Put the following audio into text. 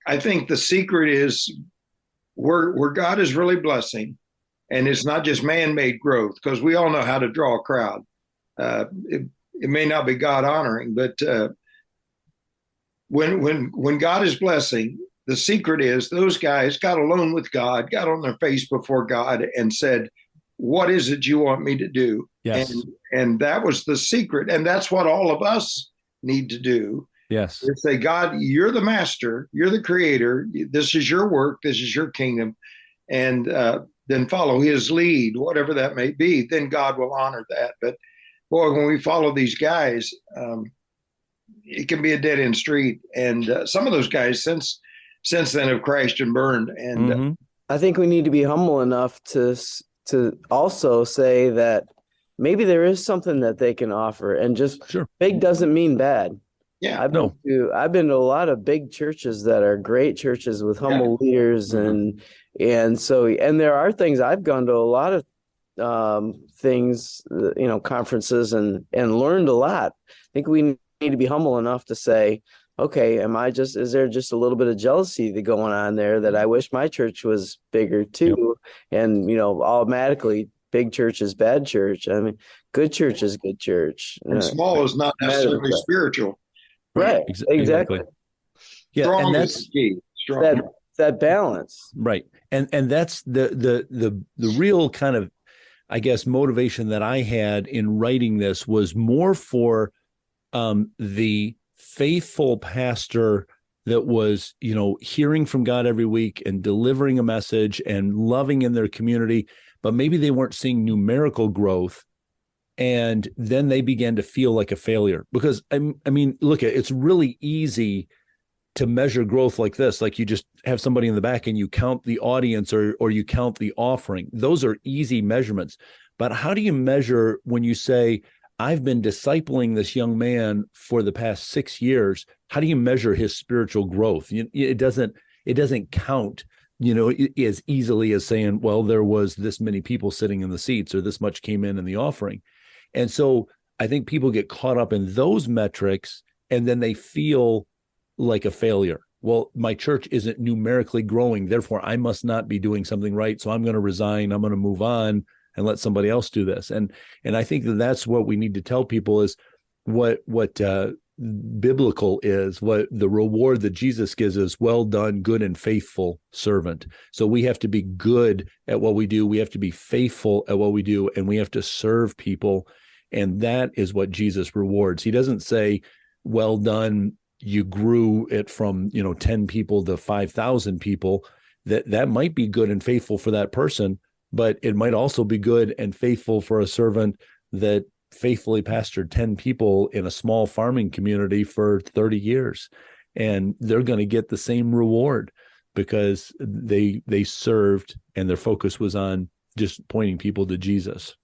I think the secret is where God is really blessing, and it's not just man-made growth, because we all know how to draw a crowd. It may not be God honoring, but when God is blessing, the secret is those guys got alone with God, got on their face before God, and said, "What is it you want me to do?" And Yes. and that was the secret, and that's what all of us need to do. Yes. Is say, God, you're the master, you're the creator. This is your work. This is your kingdom, and then follow His lead, whatever that may be. Then God will honor that. But boy, when we follow these guys, it can be a dead end street. And some of those guys since then have crashed and burned. And Hmm. I think we need to be humble enough to also say that maybe there is something that they can offer, and just Sure. big doesn't mean bad. yeah, No. I've been to a lot of big churches that are great churches with yeah, humble leaders, and there are things. I've gone to a lot of things, conferences, and learned a lot. I think we need to be humble enough to say, okay, is there just a little bit of jealousy that going on there, that I wish my church was bigger Yep. too? And, automatically big church is bad church. I mean, good church is good church. and small is not necessarily spiritual. Right. Exactly. Exactly. Yeah, and Strong is the that's key. Strong. That balance. right. And that's the real kind of, I guess, motivation that I had in writing this was more for the faithful pastor that was, hearing from God every week and delivering a message and loving in their community, but maybe they weren't seeing numerical growth. And then they began to feel like a failure because I mean, look, it's really easy to measure growth like this. Like you just have somebody in the back and you count the audience or you count the offering. Those are easy measurements. But how do you measure when you say, I've been discipling this young man for the past 6 years? How do you measure his spiritual growth? It doesn't count, as easily as saying, well, there was this many people sitting in the seats or this much came in the offering. And so I think people get caught up in those metrics and then they feel like a failure. Well, my church isn't numerically growing, therefore I must not be doing something right. So I'm going to resign. I'm going to move on and let somebody else do this. And I think that's what we need to tell people is what biblical is, what the reward that Jesus gives is, well done, good and faithful servant. So we have to be good at what we do. We have to be faithful at what we do, and we have to serve people. And that is what Jesus rewards. He doesn't say, well done, you grew it from 10 people to 5,000 people. That might be good and faithful for that person, but it might also be good and faithful for a servant that faithfully pastored 10 people in a small farming community for 30 years. And they're going to get the same reward because they served and their focus was on just pointing people to Jesus.